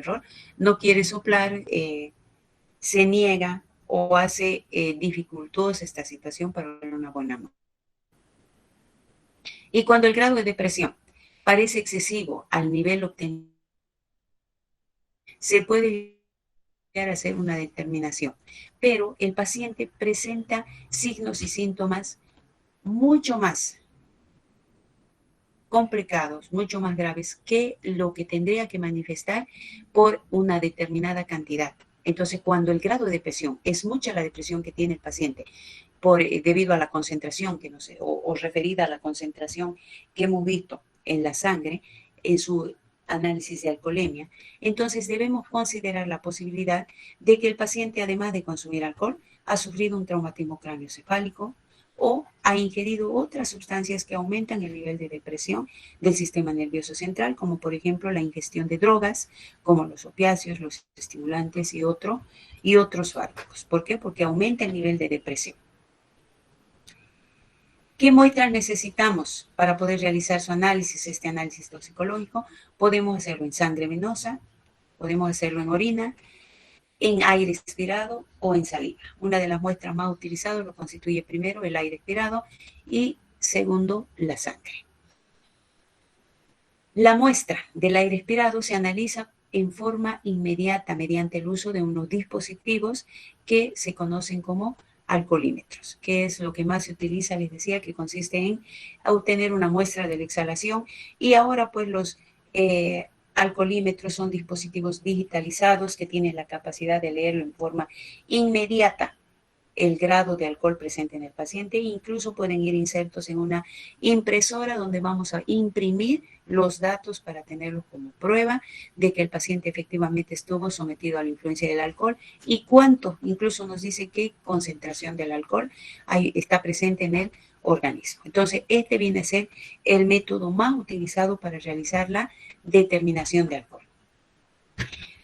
error, no quiere soplar, se niega o hace dificultosa esta situación para una buena muestra. Y cuando el grado de depresión parece excesivo al nivel obtenido, se puede llegar a hacer una determinación, pero el paciente presenta signos y síntomas mucho más complicados, mucho más graves que lo que tendría que manifestar por una determinada cantidad. Entonces, cuando el grado de depresión es mucha la depresión que tiene el paciente debido a la concentración que no sé, o referida a la concentración que hemos visto en la sangre, en su análisis de alcoholemia, entonces debemos considerar la posibilidad de que el paciente, además de consumir alcohol, ha sufrido un traumatismo craneoencefálico o ha ingerido otras sustancias que aumentan el nivel de depresión del sistema nervioso central, como por ejemplo la ingestión de drogas, como los opiáceos, los estimulantes y otros fármacos. ¿Por qué? Porque aumenta el nivel de depresión. ¿Qué muestras necesitamos para poder realizar su análisis, este análisis toxicológico? Podemos hacerlo en sangre venosa, podemos hacerlo en orina, en aire expirado o en saliva. Una de las muestras más utilizadas lo constituye primero el aire expirado y segundo la sangre. La muestra del aire expirado se analiza en forma inmediata mediante el uso de unos dispositivos que se conocen como alcoholímetros, que es lo que más se utiliza, les decía, que consiste en obtener una muestra de la exhalación. Y ahora pues los alcoholímetros son dispositivos digitalizados que tienen la capacidad de leerlo en forma inmediata el grado de alcohol presente en el paciente e incluso pueden ir insertos en una impresora donde vamos a imprimir los datos para tenerlos como prueba de que el paciente efectivamente estuvo sometido a la influencia del alcohol y cuánto, incluso nos dice qué concentración del alcohol está presente en el organismo. Entonces, este viene a ser el método más utilizado para realizar la determinación de alcohol.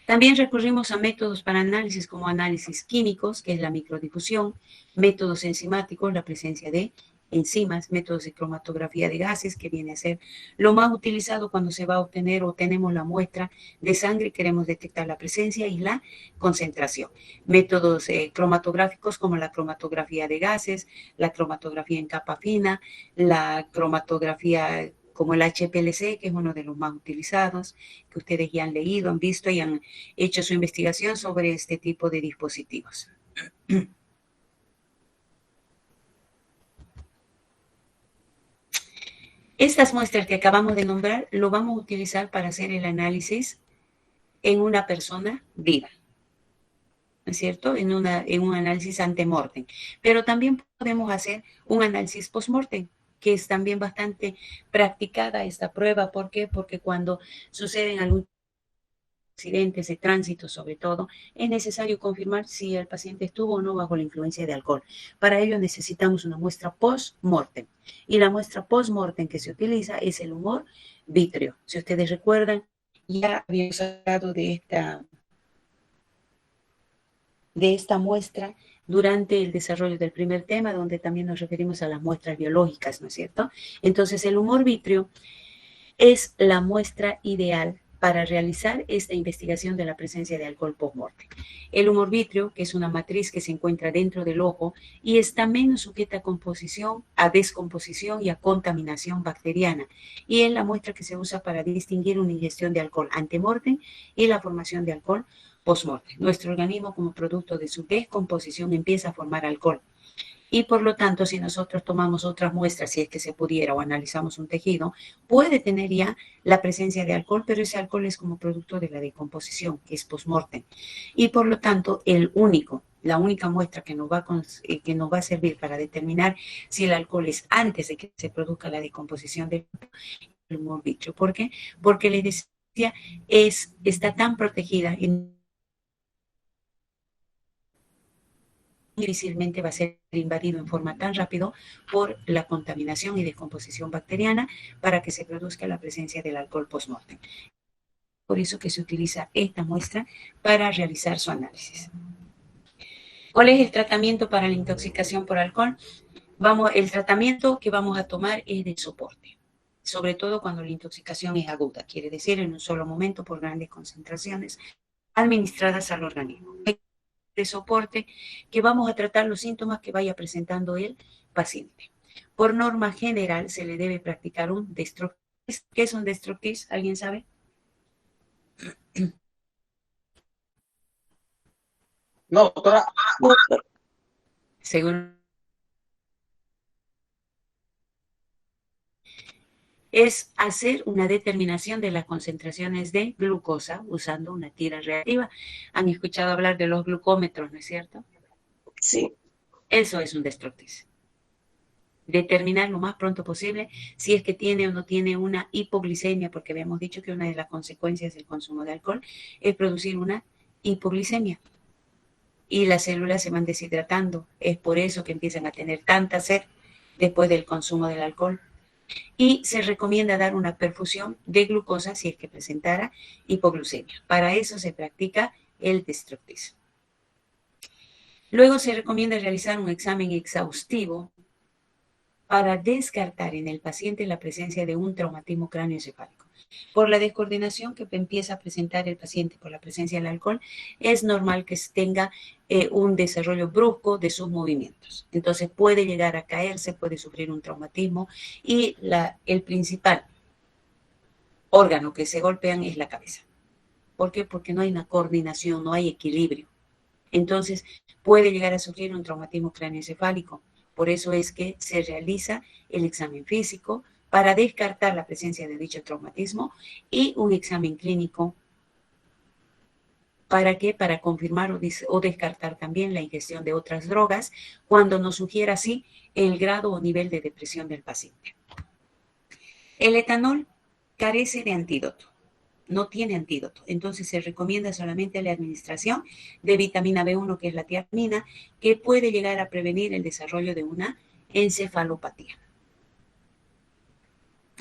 También recurrimos a métodos para análisis como análisis químicos, que es la microdifusión, métodos enzimáticos, la presencia de enzimas, métodos de cromatografía de gases, que viene a ser lo más utilizado cuando se va a obtener o tenemos la muestra de sangre y queremos detectar la presencia y la concentración. Métodos cromatográficos como la cromatografía de gases, la cromatografía en capa fina, la cromatografía como el HPLC, que es uno de los más utilizados, que ustedes ya han leído, han visto y han hecho su investigación sobre este tipo de dispositivos. Estas muestras que acabamos de nombrar lo vamos a utilizar para hacer el análisis en una persona viva, ¿no es cierto? En un análisis ante-mortem. Pero también podemos hacer un análisis post-mortem, que es también bastante practicada esta prueba. ¿Por qué? Porque cuando suceden algún accidentes de tránsito sobre todo, es necesario confirmar si el paciente estuvo o no bajo la influencia de alcohol. Para ello necesitamos una muestra post-mortem. Y la muestra post-mortem que se utiliza es el humor vítreo. Si ustedes recuerdan, ya habíamos hablado de esta muestra durante el desarrollo del primer tema, donde también nos referimos a las muestras biológicas, ¿no es cierto? Entonces, el humor vítreo es la muestra ideal para realizar esta investigación de la presencia de alcohol post-mortem. El humor vítreo, que es una matriz que se encuentra dentro del ojo y está menos sujeta a descomposición y a contaminación bacteriana, y es la muestra que se usa para distinguir una ingestión de alcohol ante-mortem y la formación de alcohol post-mortem. Nuestro organismo, como producto de su descomposición, empieza a formar alcohol. Y por lo tanto, si nosotros tomamos otras muestras, si es que se pudiera, o analizamos un tejido, puede tener ya la presencia de alcohol, pero ese alcohol es como producto de la decomposición, que es post-mortem. Y por lo tanto, la única muestra que nos va a servir para determinar si el alcohol es antes de que se produzca la decomposición del humor vítreo. ¿Por qué? Porque les decía, está tan protegida y difícilmente va a ser invadido en forma tan rápido por la contaminación y descomposición bacteriana para que se produzca la presencia del alcohol post-mortem. Por eso que se utiliza esta muestra para realizar su análisis. ¿Cuál es el tratamiento para la intoxicación por alcohol? El tratamiento que vamos a tomar es de soporte. sobre todo cuando la intoxicación es aguda, quiere decir en un solo momento por grandes concentraciones administradas al organismo. De soporte que vamos a tratar los síntomas que vaya presentando el paciente. Por norma general se le debe practicar un destructis. ¿Qué es un destructis? ¿Alguien sabe? No, doctora. Según es hacer una determinación de las concentraciones de glucosa usando una tira reactiva. Han escuchado hablar de los glucómetros, ¿no es cierto? Sí. Eso es un destructis. Determinar lo más pronto posible si es que tiene o no tiene una hipoglicemia, porque habíamos dicho que una de las consecuencias del consumo de alcohol es producir una hipoglicemia y las células se van deshidratando. Es por eso que empiezan a tener tanta sed después del consumo del alcohol. Y se recomienda dar una perfusión de glucosa si es que presentara hipoglucemia. Para eso se practica el destructis. Luego se recomienda realizar un examen exhaustivo para descartar en el paciente la presencia de un traumatismo cráneoencefálico. Por la descoordinación que empieza a presentar el paciente por la presencia del alcohol, es normal que tenga un desarrollo brusco de sus movimientos. Entonces puede llegar a caerse, puede sufrir un traumatismo y el principal órgano que se golpean es la cabeza. ¿Por qué? Porque no hay una coordinación, no hay equilibrio. Entonces puede llegar a sufrir un traumatismo cráneoencefálico. Por eso es que se realiza el examen físico para descartar la presencia de dicho traumatismo y un examen clínico. ¿Para qué? Para confirmar o descartar también la ingestión de otras drogas cuando nos sugiera así el grado o nivel de depresión del paciente. El etanol carece de antídoto. No tiene antídoto. Entonces se recomienda solamente la administración de vitamina B1, que es la tiamina, que puede llegar a prevenir el desarrollo de una encefalopatía.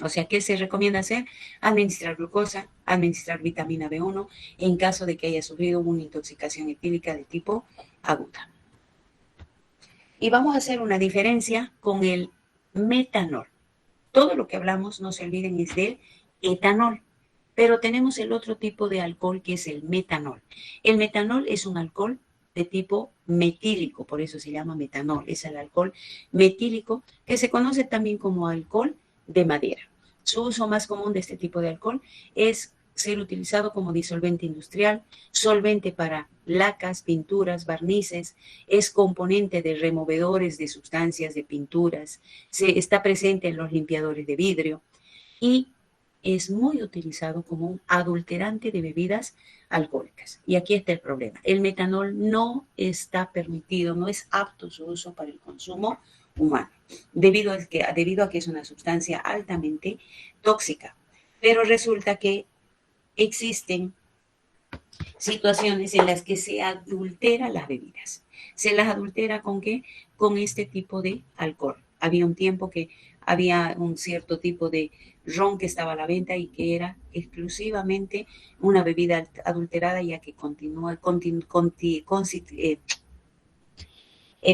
O sea, ¿qué se recomienda hacer? Administrar glucosa, administrar vitamina B1 en caso de que haya sufrido una intoxicación etílica de tipo aguda. Y vamos a hacer una diferencia con el metanol. Todo lo que hablamos, no se olviden, es del etanol. Pero tenemos el otro tipo de alcohol que es el metanol. El metanol es un alcohol de tipo metílico, por eso se llama metanol. Es el alcohol metílico que se conoce también como alcohol de madera. Su uso más común de este tipo de alcohol es ser utilizado como disolvente industrial, solvente para lacas, pinturas, barnices, es componente de removedores de sustancias de pinturas, está presente en los limpiadores de vidrio y es muy utilizado como un adulterante de bebidas alcohólicas. Y aquí está el problema. El metanol no está permitido, no es apto su uso para el consumo humano, debido a que es una sustancia altamente tóxica. Pero resulta que existen situaciones en las que se adultera las bebidas. ¿Se las adultera con qué? Con este tipo de alcohol. Había un tiempo que había un cierto tipo de ron que estaba a la venta y que era exclusivamente una bebida adulterada, ya que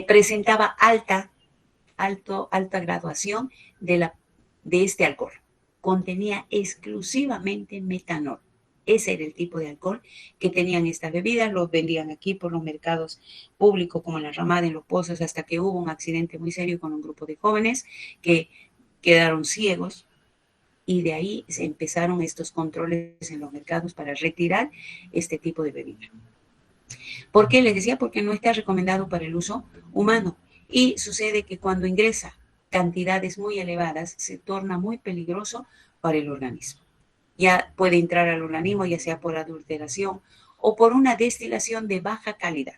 presentaba alta graduación de este alcohol. Contenía exclusivamente metanol. Ese era el tipo de alcohol que tenían estas bebidas. Los vendían aquí por los mercados públicos como en la Ramada, en Los Pozos, hasta que hubo un accidente muy serio con un grupo de jóvenes que quedaron ciegos y de ahí se empezaron estos controles en los mercados para retirar este tipo de bebida. ¿Por qué? Les decía, porque no está recomendado para el uso humano. Y sucede que cuando ingresa cantidades muy elevadas, se torna muy peligroso para el organismo. Ya puede entrar al organismo, ya sea por adulteración o por una destilación de baja calidad.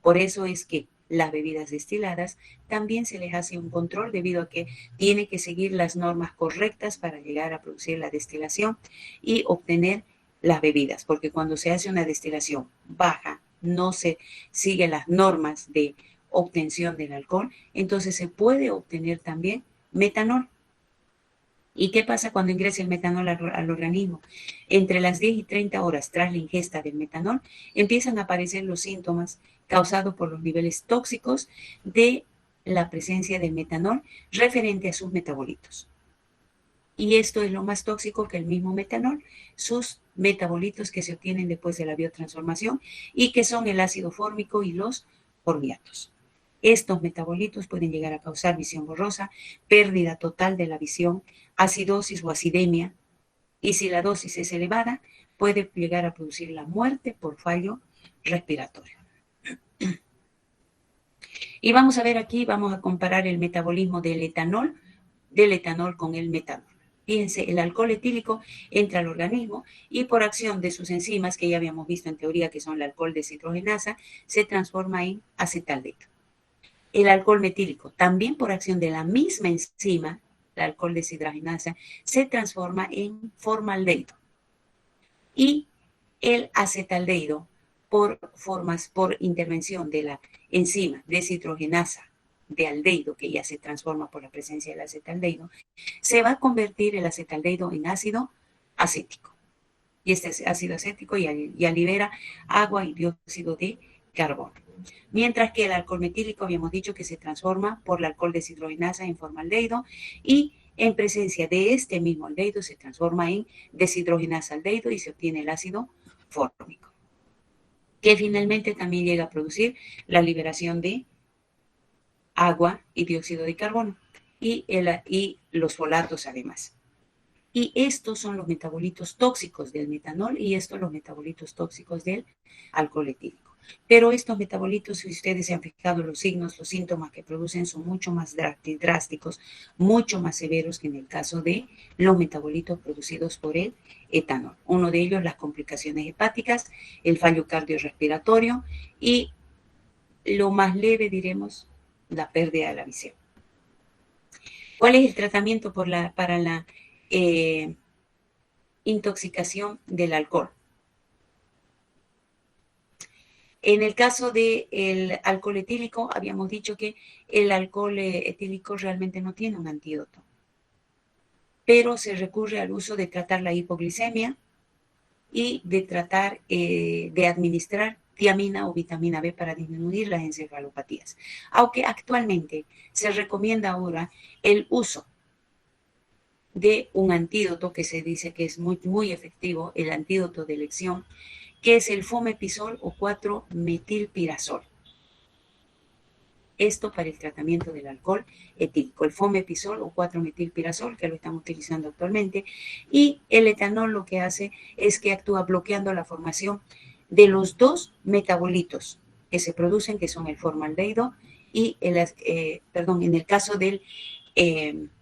Por eso es que las bebidas destiladas también se les hace un control debido a que tiene que seguir las normas correctas para llegar a producir la destilación y obtener las bebidas, porque cuando se hace una destilación baja, no se siguen las normas de obtención del alcohol, entonces se puede obtener también metanol. ¿Y qué pasa cuando ingresa el metanol al organismo? Entre las 10 y 30 horas tras la ingesta del metanol empiezan a aparecer los síntomas causados por los niveles tóxicos de la presencia del metanol referente a sus metabolitos. Y esto es lo más tóxico que el mismo metanol, sus metabolitos que se obtienen después de la biotransformación y que son el ácido fórmico y los formiatos. Estos metabolitos pueden llegar a causar visión borrosa, pérdida total de la visión, acidosis o acidemia, y si la dosis es elevada, puede llegar a producir la muerte por fallo respiratorio. Y vamos a ver aquí, vamos a comparar el metabolismo del etanol con el metanol. Fíjense, el alcohol etílico entra al organismo y por acción de sus enzimas, que ya habíamos visto en teoría que son la alcohol deshidrogenasa, se transforma en acetaldehído. El alcohol metílico, también por acción de la misma enzima, la alcohol deshidrogenasa, se transforma en formaldehído. Y el acetaldehído, por intervención de la enzima deshidrogenasa de aldehído, que ya se transforma por la presencia del acetaldehído, se va a convertir el acetaldehído en ácido acético. Y este ácido acético ya libera agua y dióxido de carbono. Mientras que el alcohol metílico, habíamos dicho que se transforma por la alcohol deshidrogenasa en formaldehído y en presencia de este mismo aldehído se transforma en deshidrogenasa aldehído y se obtiene el ácido fórmico, que finalmente también llega a producir la liberación de agua y dióxido de carbono y los folatos además. Y estos son los metabolitos tóxicos del metanol y estos los metabolitos tóxicos del alcohol etílico. Pero estos metabolitos, si ustedes se han fijado, los signos, los síntomas que producen son mucho más drásticos, mucho más severos que en el caso de los metabolitos producidos por el etanol. Uno de ellos, las complicaciones hepáticas, el fallo cardiorrespiratorio y lo más leve, diremos, la pérdida de la visión. ¿Cuál es el tratamiento para la intoxicación del alcohol? En el caso del alcohol etílico, habíamos dicho que el alcohol etílico realmente no tiene un antídoto, pero se recurre al uso de tratar la hipoglicemia y de tratar de administrar tiamina o vitamina B para disminuir las encefalopatías. Aunque actualmente se recomienda ahora el uso de un antídoto que se dice que es muy, muy efectivo, el antídoto de elección, que es el fomepisol o 4-metilpirazol. Esto para el tratamiento del alcohol etílico, el fomepisol o 4-metilpirazol, que lo estamos utilizando actualmente, y el etanol lo que hace es que actúa bloqueando la formación de los dos metabolitos que se producen, que son el formaldehído y en el caso del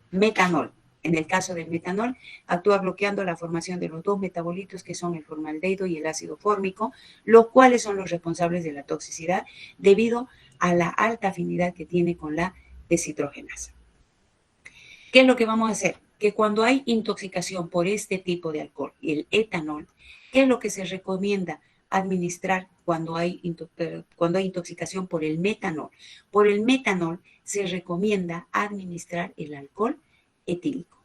metanol. En el caso del metanol, actúa bloqueando la formación de los dos metabolitos que son el formaldehído y el ácido fórmico, los cuales son los responsables de la toxicidad debido a la alta afinidad que tiene con la deshidrogenasa. ¿Qué es lo que vamos a hacer? Que cuando hay intoxicación por este tipo de alcohol, el etanol, ¿qué es lo que se recomienda administrar cuando hay intoxicación por el metanol? Por el metanol se recomienda administrar el alcohol etílico.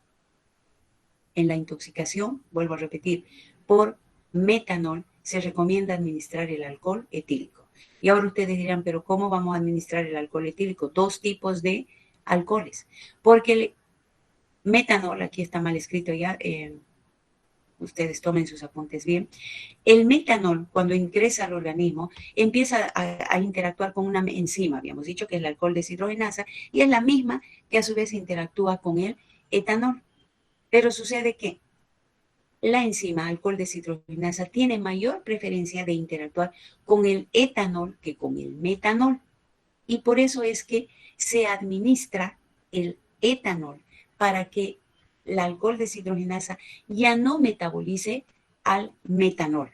En la intoxicación, vuelvo a repetir, por metanol se recomienda administrar el alcohol etílico. Y ahora ustedes dirán, pero ¿cómo vamos a administrar el alcohol etílico? Dos tipos de alcoholes. Porque el metanol, aquí está mal escrito ya, ustedes tomen sus apuntes bien. El metanol, cuando ingresa al organismo, empieza a interactuar con una enzima, habíamos dicho que es el alcohol deshidrogenasa, y es la misma que a su vez interactúa con el etanol. Pero sucede que la enzima alcohol deshidrogenasa tiene mayor preferencia de interactuar con el etanol que con el metanol. Y por eso es que se administra el etanol para que la alcohol deshidrogenasa ya no metabolice al metanol.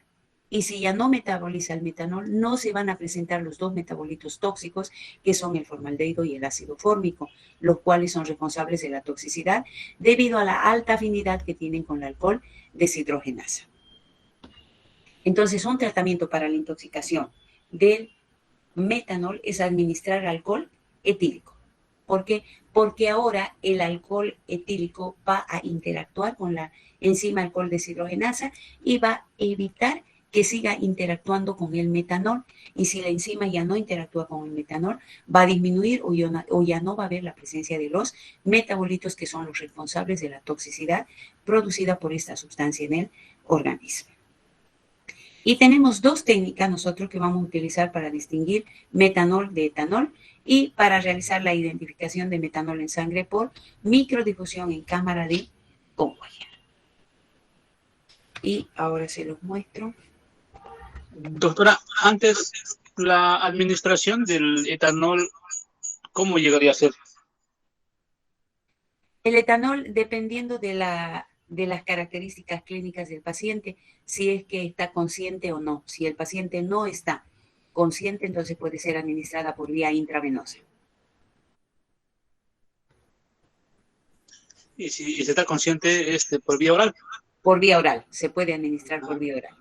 Y si ya no metaboliza el metanol, no se van a presentar los dos metabolitos tóxicos que son el formaldehído y el ácido fórmico, los cuales son responsables de la toxicidad debido a la alta afinidad que tienen con el alcohol deshidrogenasa. Entonces, un tratamiento para la intoxicación del metanol es administrar alcohol etílico. ¿Por qué? Porque ahora el alcohol etílico va a interactuar con la enzima alcohol deshidrogenasa y va a evitar que siga interactuando con el metanol, y si la enzima ya no interactúa con el metanol, va a disminuir o ya no va a haber la presencia de los metabolitos que son los responsables de la toxicidad producida por esta sustancia en el organismo. Y tenemos dos técnicas nosotros que vamos a utilizar para distinguir metanol de etanol y para realizar la identificación de metanol en sangre por microdifusión en cámara de Conway. Y ahora se los muestro. Doctora, antes la administración del etanol, ¿cómo llegaría a ser? El etanol, dependiendo de las características clínicas del paciente, si es que está consciente o no. Si el paciente no está consciente, entonces puede ser administrada por vía intravenosa. Y si se está consciente por vía oral. Por vía oral, se puede administrar por vía oral.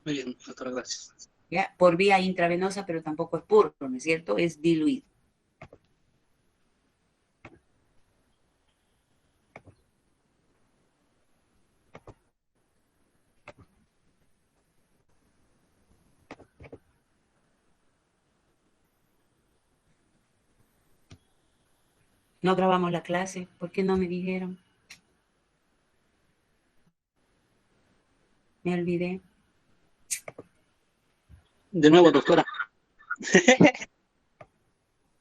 Muy bien, doctora, gracias. ¿Ya? Por vía intravenosa, pero tampoco es puro, ¿no es cierto? Es diluido. No grabamos la clase, ¿por qué no me dijeron? Me olvidé. De nuevo, doctora.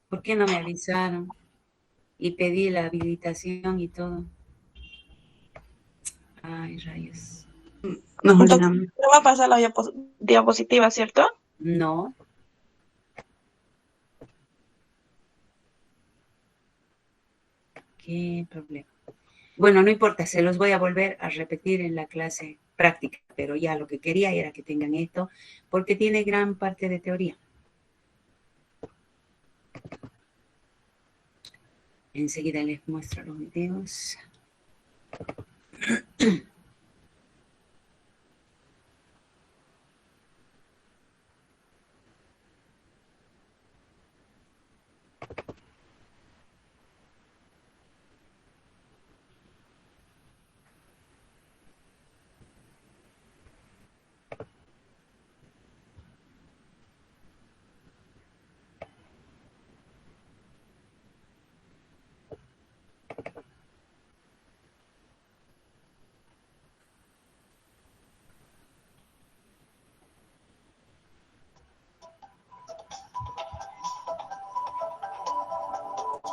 ¿Por qué no me avisaron? Y pedí la habilitación y todo. Ay, rayos. Nos olvidamos. No va a pasar la diapositiva, ¿cierto? No. Qué problema. Bueno, no importa, se los voy a volver a repetir en la clase práctica, pero ya lo que quería era que tengan esto, porque tiene gran parte de teoría. Enseguida les muestro los videos.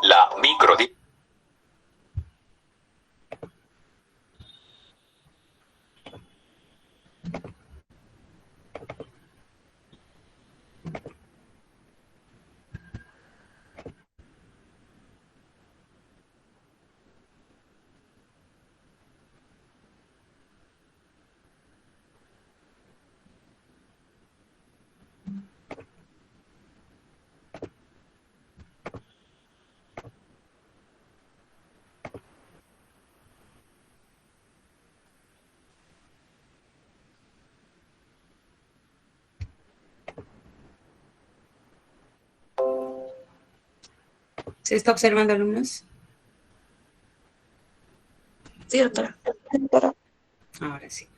La microdifusión. ¿Se está observando, alumnos? Sí, doctora. Ahora sí.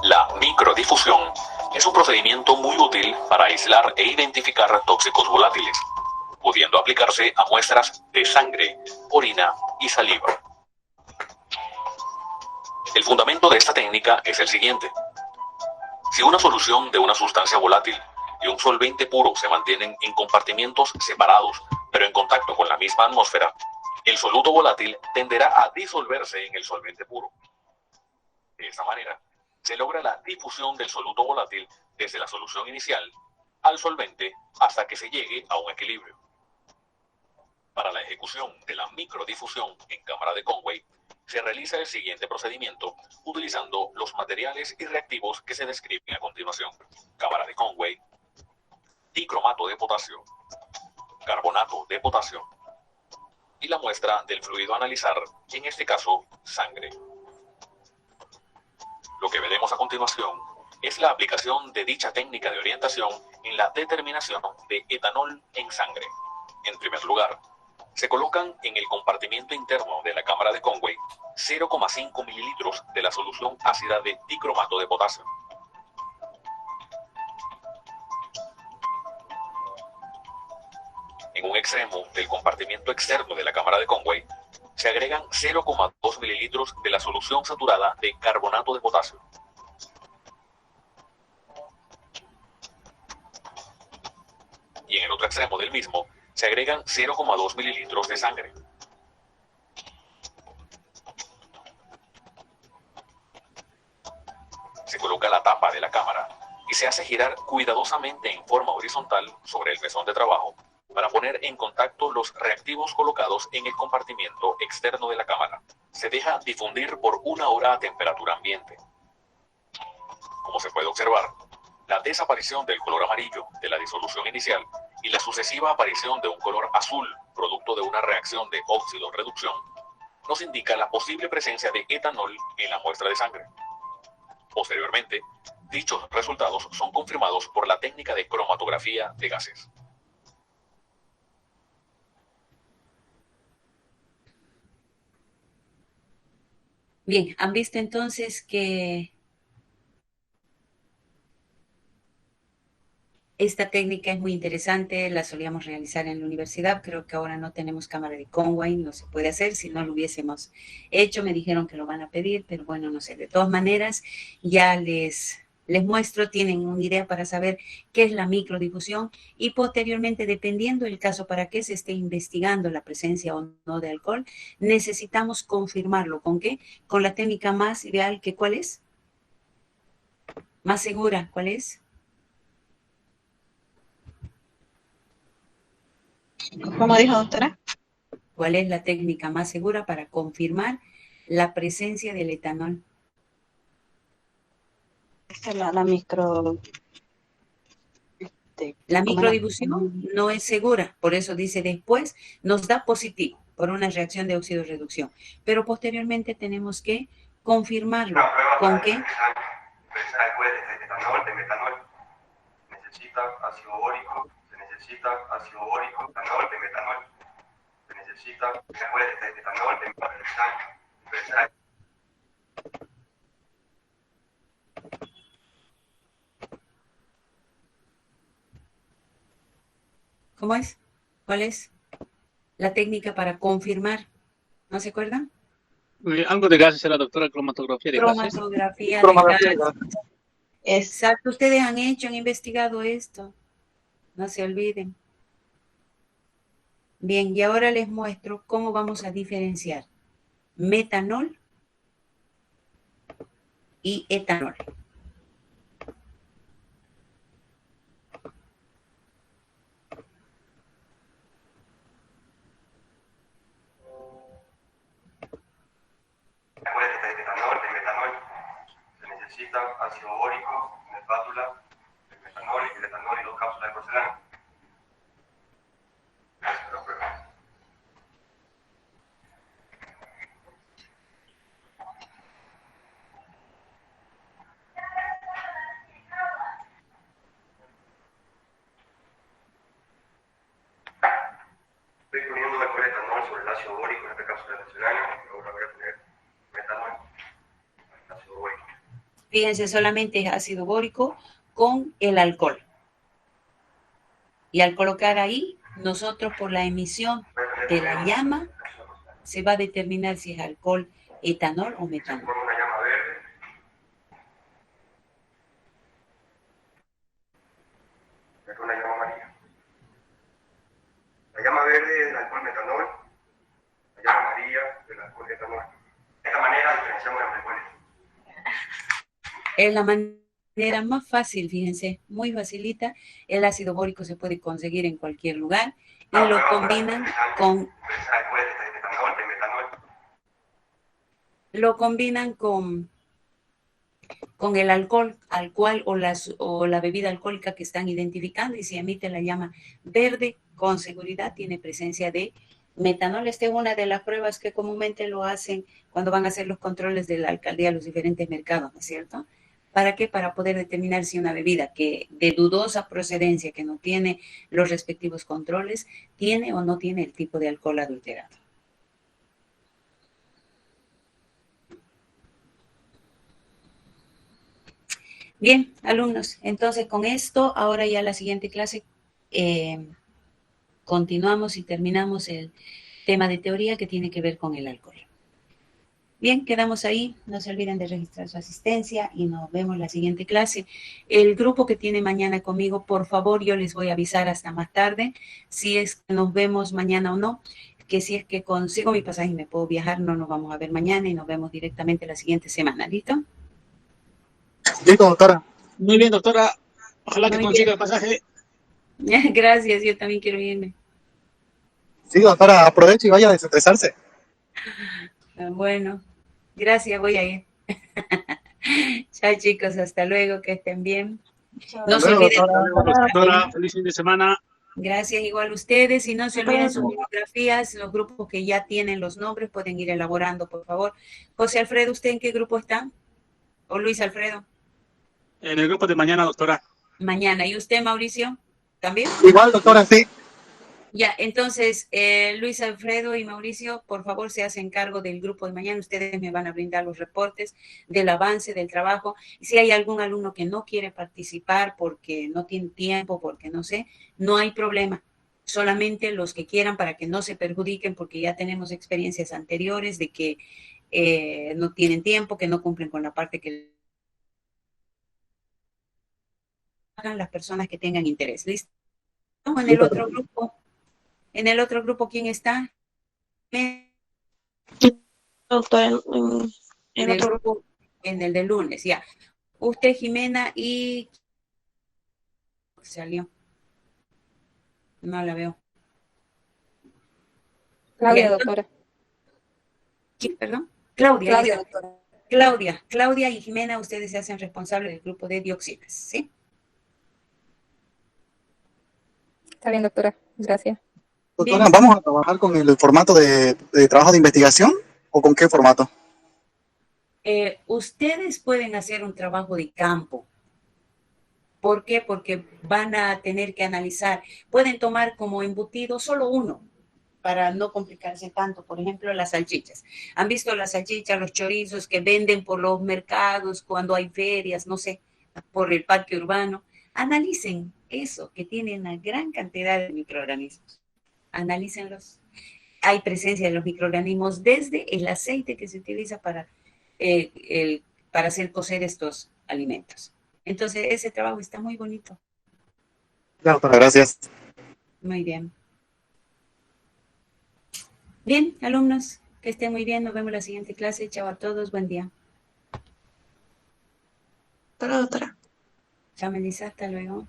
La microdifusión es un procedimiento muy útil para aislar e identificar tóxicos volátiles, pudiendo aplicarse a muestras de sangre, orina y saliva. El fundamento de esta técnica es el siguiente. Si una solución de una sustancia volátil y un solvente puro se mantienen en compartimientos separados, pero en contacto con la misma atmósfera, el soluto volátil tenderá a disolverse en el solvente puro. De esta manera, se logra la difusión del soluto volátil desde la solución inicial al solvente hasta que se llegue a un equilibrio. Para la ejecución de la microdifusión en cámara de Conway, se realiza el siguiente procedimiento utilizando los materiales y reactivos que se describen a continuación. Cámara de Conway, dicromato de potasio, carbonato de potasio y la muestra del fluido a analizar, en este caso, sangre. Lo que veremos a continuación es la aplicación de dicha técnica de orientación en la determinación de etanol en sangre. En primer lugar, se colocan en el compartimiento interno de la cámara de Conway 0,5 mililitros de la solución ácida de dicromato de potasio. en un extremo del compartimiento externo de la cámara de Conway, se agregan 0,2 mililitros de la solución saturada de carbonato de potasio. Y en el otro extremo del mismo, se agregan 0,2 mililitros de sangre. Se coloca la tapa de la cámara y se hace girar cuidadosamente en forma horizontal sobre el mesón de trabajo para poner en contacto los reactivos colocados en el compartimiento externo de la cámara. Se deja difundir por 1 hora a temperatura ambiente. Como se puede observar, la desaparición del color amarillo de la disolución inicial y la sucesiva aparición de un color azul, producto de una reacción de óxido-reducción, nos indica la posible presencia de etanol en la muestra de sangre. Posteriormente, dichos resultados son confirmados por la técnica de cromatografía de gases. Bien, han visto entonces que esta técnica es muy interesante, la solíamos realizar en la universidad, creo que ahora no tenemos cámara de Conway, no se puede hacer, si no lo hubiésemos hecho, me dijeron que lo van a pedir, pero bueno, no sé, de todas maneras, ya les muestro, tienen una idea para saber qué es la microdifusión y posteriormente, dependiendo del caso para qué se esté investigando la presencia o no de alcohol, necesitamos confirmarlo. ¿Con qué? Con la técnica más ideal, que ¿cuál es? Más segura, ¿cuál es? ¿Cómo dijo, doctora? ¿Cuál es la técnica más segura para confirmar la presencia del etanol? Esta es la micro... La ¿cómo era? microdifusión no es segura, por eso dice después nos da positivo por una reacción de óxido-reducción, pero posteriormente tenemos que confirmarlo. ¿Con qué? De metanol, necesita ácido bórico, se necesita ácido bórico, etanol de metanol, se necesita etanol de metanol. ¿Cómo es? ¿Cuál es la técnica para confirmar? ¿No se acuerdan? Algo de gases, la doctora, cromatografía de gases. Cromatografía de Cromatografía de gases. Exacto, ustedes han investigado esto. No se olviden. Bien, y ahora les muestro cómo vamos a diferenciar metanol y etanol. De metanol, se necesita ácido bórico, una espátula, el metanol y 2 cápsulas de porcelana. Estoy poniendo un alcohol de etanol sobre el ácido bórico en esta cápsula de porcelana y ahora voy a poner metanol, ácido bórico. Fíjense, solamente es ácido bórico con el alcohol. Y al colocar ahí, nosotros por la emisión de la llama, se va a determinar si es alcohol, etanol o metanol. Pongo una llama verde. Y acá una llama amarilla. La llama verde es el alcohol metanol, la llama amarilla del alcohol etanol. De esta manera diferenciamos los alcoholes. Es la manera más fácil, fíjense, muy facilita. El ácido bórico se puede conseguir en cualquier lugar y lo combinan con... Lo combinan con el alcohol o la bebida alcohólica que están identificando y si emite la llama verde, con seguridad tiene presencia de metanol. Esta es una de las pruebas que comúnmente lo hacen cuando van a hacer los controles de la alcaldía a los diferentes mercados, ¿no es cierto? ¿Para qué? Para poder determinar si una bebida que de dudosa procedencia, que no tiene los respectivos controles, tiene o no tiene el tipo de alcohol adulterado. Bien, alumnos, entonces con esto, ahora ya la siguiente clase continuamos y terminamos el tema de teoría que tiene que ver con el alcohol. Bien, quedamos ahí. No se olviden de registrar su asistencia y nos vemos la siguiente clase. El grupo que tiene mañana conmigo, por favor, yo les voy a avisar hasta más tarde si es que nos vemos mañana o no, que si es que consigo mi pasaje y me puedo viajar, no nos vamos a ver mañana y nos vemos directamente la siguiente semana. ¿Listo? Listo, doctora. Muy bien, doctora. Ojalá que Muy consiga bien. el pasaje. Gracias, yo también quiero irme. Sí, doctora, aproveche y vaya a desestresarse. Bueno, gracias, voy a ir. Chao, chicos, hasta luego, que estén bien. No se luego, olviden. Doctora, feliz fin de semana. Gracias, igual ustedes. Y no se olviden sus bibliografías, los grupos que ya tienen los nombres pueden ir elaborando, por favor. José Alfredo, ¿usted en qué grupo está? ¿O Luis Alfredo? En el grupo de mañana, doctora. Mañana. ¿Y usted, Mauricio? ¿También? Igual, doctora, sí. Ya, entonces, Luis Alfredo y Mauricio, por favor, se hacen cargo del grupo de mañana. Ustedes me van a brindar los reportes del avance del trabajo. Y si hay algún alumno que no quiere participar porque no tiene tiempo, porque no sé, no hay problema. Solamente los que quieran para que no se perjudiquen, porque ya tenemos experiencias anteriores de que no tienen tiempo, que no cumplen con la parte que hagan las personas que tengan interés. ¿Listo? En el otro grupo. En el otro grupo, ¿quién está? Doctora, En el grupo, en el de lunes, ya. Usted, Jimena, y... Salió. No la veo. Claudia, Ya, doctora. ¿quién, perdón? Claudia. Claudia, Ya. doctora. Claudia y Jimena, ustedes se hacen responsables del grupo de dioxinas, ¿sí? Está bien, doctora. Gracias. Doctora, Bien. ¿vamos a trabajar con el formato de trabajo de investigación o con qué formato? Ustedes pueden hacer un trabajo de campo. ¿Por qué? Porque van a tener que analizar. Pueden tomar como embutido solo uno para no complicarse tanto. Por ejemplo, las salchichas. ¿Han visto las salchichas, los chorizos que venden por los mercados cuando hay ferias, no sé, por el parque urbano? Analicen eso, que tiene una gran cantidad de microorganismos. Analícenlos. Hay presencia de los microorganismos desde el aceite que se utiliza para hacer cocer estos alimentos. Entonces, ese trabajo está muy bonito. Ya, doctora, gracias. Muy bien. Bien, alumnos, que estén muy bien. Nos vemos en la siguiente clase. Chao a todos. Buen día. doctora. Chao, Melissa. Hasta luego.